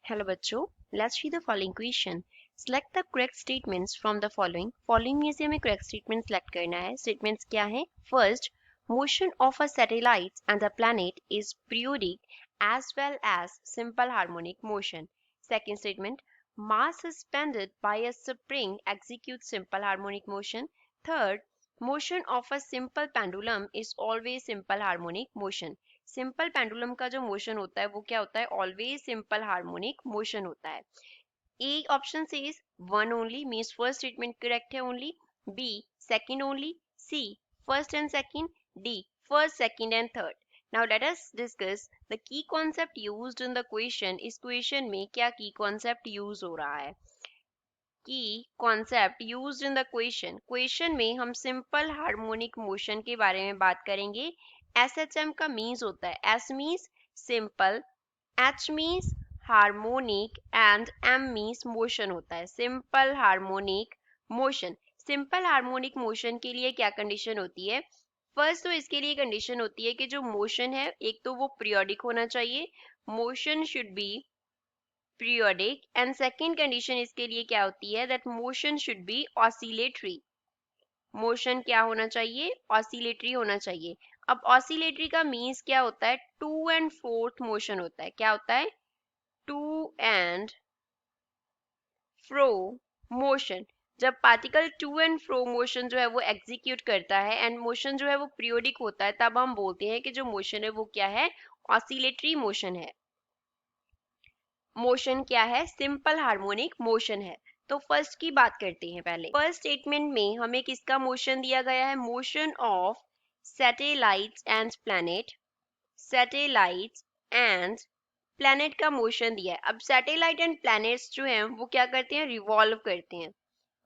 Hello बच्चों, let's see the following question. Select the correct statements from the following. Following में से हमें correct statement select करना है. Statements क्या है? First, motion of a satellite and a planet is periodic as well as simple harmonic motion. Second statement, mass suspended by a spring executes simple harmonic motion. Third, motion of a simple pendulum is always simple harmonic motion. Simple pendulum का जो motion होता है वो क्या होता है? Always simple harmonic motion होता है. ए ऑप्शन से is one only means first statement correct है only. B second only. C first and second. D first second and third. Now let us discuss the key concept used in the question. इस question में क्या key concept use हो रहा है? Key concept used in the question में हम simple harmonic motion के बारे में बात करेंगे. SHM का मीन्स होता है, S means simple, H means harmonic and M means motion होता है. Simple harmonic motion. Simple harmonic motion के लिए क्या कंडीशन होती है? फर्स्ट तो इसके लिए कंडीशन होती है कि जो मोशन है एक तो वो पीरियोडिक होना चाहिए, motion should be periodic, and second condition इसके लिए क्या होती है? that motion should be oscillatory. Motion क्या होना चाहिए? ऑसिलेटरी होना चाहिए. अब ऑसिलेटरी का मीन्स क्या होता है? टू एंड फोर्थ मोशन होता है. क्या होता है? To and fro motion. जब particle to and fro motion जो है वो एग्जीक्यूट करता है एंड मोशन जो है वो पीरियोडिक होता है, तब हम बोलते हैं कि जो मोशन है वो क्या है? ऑसिलेटरी मोशन है. मोशन क्या है? सिंपल हार्मोनिक मोशन है. तो फर्स्ट की बात करते हैं पहले. फर्स्ट स्टेटमेंट में हमें किसका मोशन दिया गया है? Motion of satellites and planet. Satellites and planet का मोशन दिया है. अब सैटेलाइट एंड प्लैनेट्स जो हैं वो क्या करते हैं? रिवॉल्व करते हैं.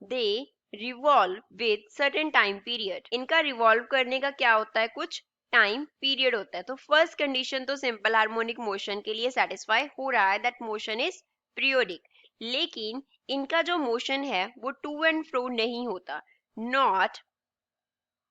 दे revolve with certain time period. इनका रिवॉल्व करने का क्या होता है? कुछ टाइम पीरियड होता है. तो फर्स्ट कंडीशन तो सिंपल हार्मोनिक मोशन के लिए सेटिस्फाई हो रहा है, दैट मोशन इज पीरियोडिक. लेकिन इनका जो मोशन है वो टू एंड फ्रो नहीं होता. Not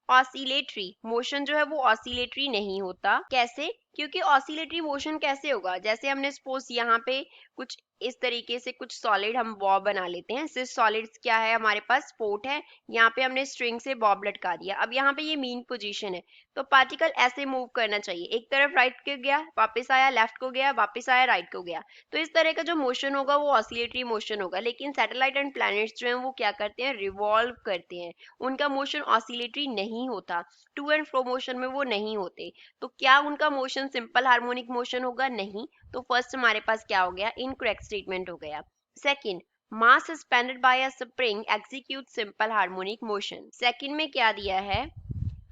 oscillatory. मोशन जो है वो ऑसिलेटरी नहीं होता. कैसे? क्योंकि ऑसिलेटरी मोशन कैसे होगा? जैसे हमने सपोज यहाँ पे कुछ इस तरीके से कुछ सॉलिड हम बॉब बना लेते हैं. सिर्फ सॉलिड्स क्या है? हमारे पास स्पोर्ट है. यहाँ पे हमने स्ट्रिंग से बॉब लटका दिया. अब यहाँ पे ये मीन पोजीशन है, तो पार्टिकल ऐसे मूव करना चाहिए. एक तरफ राइट को गया, वापस आया, लेफ्ट को गया, वापस आया, राइट को गया. तो इस तरह का जो मोशन होगा वो ऑसिलेटरी मोशन होगा. लेकिन सैटेलाइट एंड प्लैनेट्स जो है वो क्या करते हैं? रिवॉल्व करते हैं. उनका मोशन ऑसिलेटरी नहीं होता. टू एंड फ्रो मोशन में वो नहीं होते. तो क्या उनका मोशन सिंपल हार्मोनिक मोशन होगा? नहीं. तो फर्स्ट हमारे पास क्या हो गया? इनकरेक्ट स्टेटमेंट हो गया. सेकंड, मास सस्पेंडेड बाय अ spring execute simple harmonic motion. Second में क्या दिया है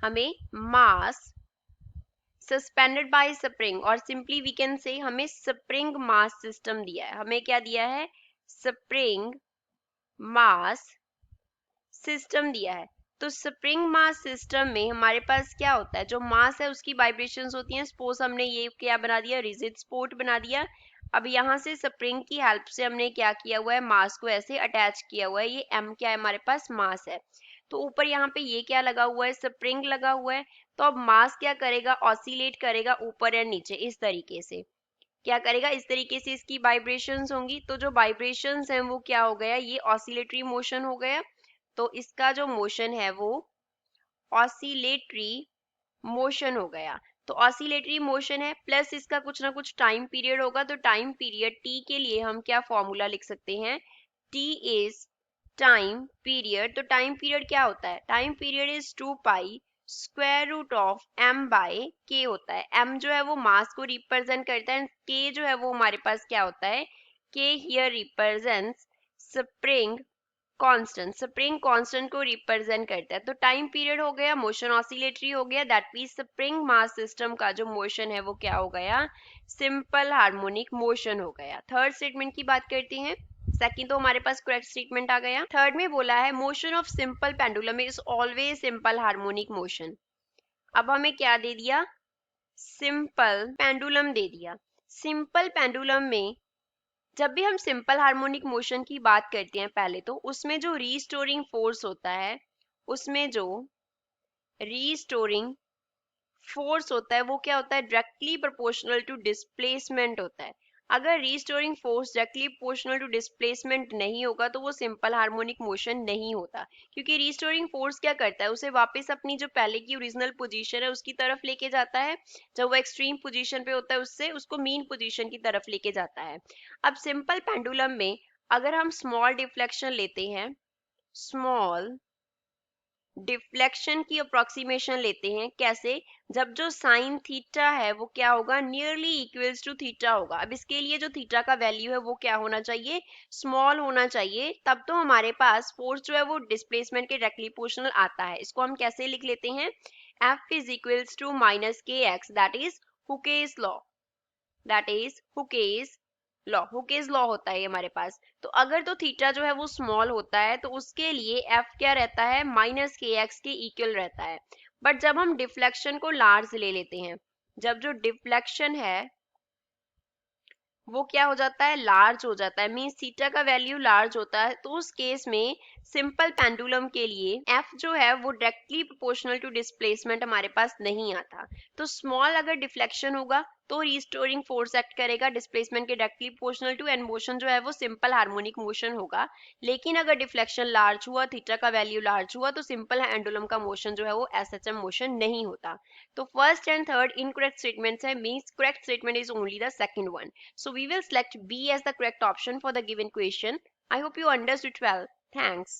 हमें? मास सस्पेंडेड बाय स्प्रिंग, और सिंपली वी कैन से हमें स्प्रिंग मास सिस्टम दिया है. हमें क्या दिया है? स्प्रिंग मास सिस्टम दिया है. तो स्प्रिंग मास सिस्टम में हमारे पास क्या होता है? जो मास है उसकी वाइब्रेशंस होती हैं. सपोज हमने ये क्या बना दिया? रिजिड स्पोर्ट बना दिया. अब यहाँ से स्प्रिंग की हेल्प से हमने क्या किया हुआ है? मास को ऐसे अटैच किया हुआ है. ये m क्या है? हमारे पास मास है. तो ऊपर यहाँ पे ये क्या लगा हुआ है? स्प्रिंग लगा हुआ है. तो अब मास क्या करेगा? ऑसिलेट करेगा ऊपर एंड नीचे इस तरीके से. क्या करेगा? इस तरीके से इसकी वाइब्रेशंस होंगी. तो जो वाइब्रेशंस हैं वो क्या हो गया? ये ऑसिलेटरी मोशन हो गया. तो इसका जो मोशन है वो ऑसिलेटरी मोशन हो गया. तो ऑसिलेटरी मोशन है प्लस इसका कुछ ना कुछ टाइम पीरियड होगा. तो टाइम पीरियड टी के लिए हम क्या फॉर्मूला लिख सकते हैं? T is time period. तो टाइम पीरियड क्या होता है? Time period is 2 pi square root of m by k होता है. m जो है वो मास को रिप्रेजेंट करता है. k जो है वो हमारे पास क्या होता है? k here represents spring constant. Spring constant को रिप्रेजेंट करता है. तो टाइम पीरियड हो गया, मोशन ऑसिलेटरी हो गया, that means spring mass system का जो मोशन है वो क्या हो गया? सिंपल हार्मोनिक मोशन हो गया. थर्ड स्टेटमेंट की बात करते हैं. सेकंड तो हमारे पास करेक्ट स्टेटमेंट आ गया. थर्ड में बोला है motion of simple pendulum is always simple harmonic motion. अब हमें क्या दे दिया? सिंपल पेंडुलम दे दिया. सिंपल पेंडुलम में जब भी हम सिंपल हार्मोनिक मोशन की बात करते हैं पहले तो उसमें जो रीस्टोरिंग फोर्स होता है, उसमें जो रीस्टोरिंग फोर्स होता है वो क्या होता है? डायरेक्टली प्रोपोर्शनल टू डिस्प्लेसमेंट होता है. अगर restoring force directly proportional to displacement नहीं होगा तो वो सिंपल हार्मोनिक मोशन नहीं होता, क्योंकि रिस्टोरिंग फोर्स क्या करता है, उसे वापस अपनी जो पहले की ओरिजिनल पोजीशन है उसकी तरफ लेके जाता है। जब वो एक्सट्रीम पोजीशन पे होता है उससे उसको मीन पोजीशन की तरफ लेके जाता है। अब सिंपल पेंडुलम में अगर हम स्मॉल डिफ्लेक्शन लेते हैं, स्मॉल डिफ्लेक्शन की अप्रोक्सीमेशन लेते हैं, कैसे, जब जो साइन थीटा है वो क्या होगा, नियरली इक्वल्स टू थीटा होगा। अब इसके लिए जो थीटा का वैल्यू है वो क्या होना चाहिए, स्मॉल होना चाहिए, तब तो हमारे पास फोर्स जो है वो डिस्प्लेसमेंट के डायरेक्टली प्रोपोर्शनल आता है। इसको हम कैसे लिख लेते हैं, F is equals to minus k x, that is Hooke's law, that is Hooke's law, Hooke's law होता है ये हमारे पास। तो अगर तो थीटा जो है वो स्मॉल होता है तो उसके लिए एफ क्या रहता है, माइनस के एक्स के इक्वल रहता है। बट जब हम डिफ्लेक्शन को लार्ज ले लेते हैं, जब जो डिफ्लेक्शन है वो क्या हो जाता है, लार्ज हो जाता है, मीन्स थीटा का वैल्यू लार्ज होता है, तो उस केस में सिंपल पेंडुलम के लिए एफ जो है वो डायरेक्टली प्रोपोर्शनल टू डिस्प्लेसमेंट हमारे पास नहीं आता। तो स्मॉल अगर डिफ्लेक्शन होगा तो रिस्टोरिंग फोर्स एक्ट करेगा डिस्प्लेसमेंट के directly proportional to, and motion जो है वो सिंपल हार्मोनिक मोशन होगा। लेकिन अगर डिफ्लेक्शन लार्ज हुआ, थीटा का वैल्यू लार्ज हुआ, तो सिंपल पेंडुलम का मोशन जो है वो एसएचएम मोशन नहीं होता। तो first and third incorrect statements है, means correct statement is only the second one. So we will select B as the correct option for the given question. I hope you understood well. Thanks.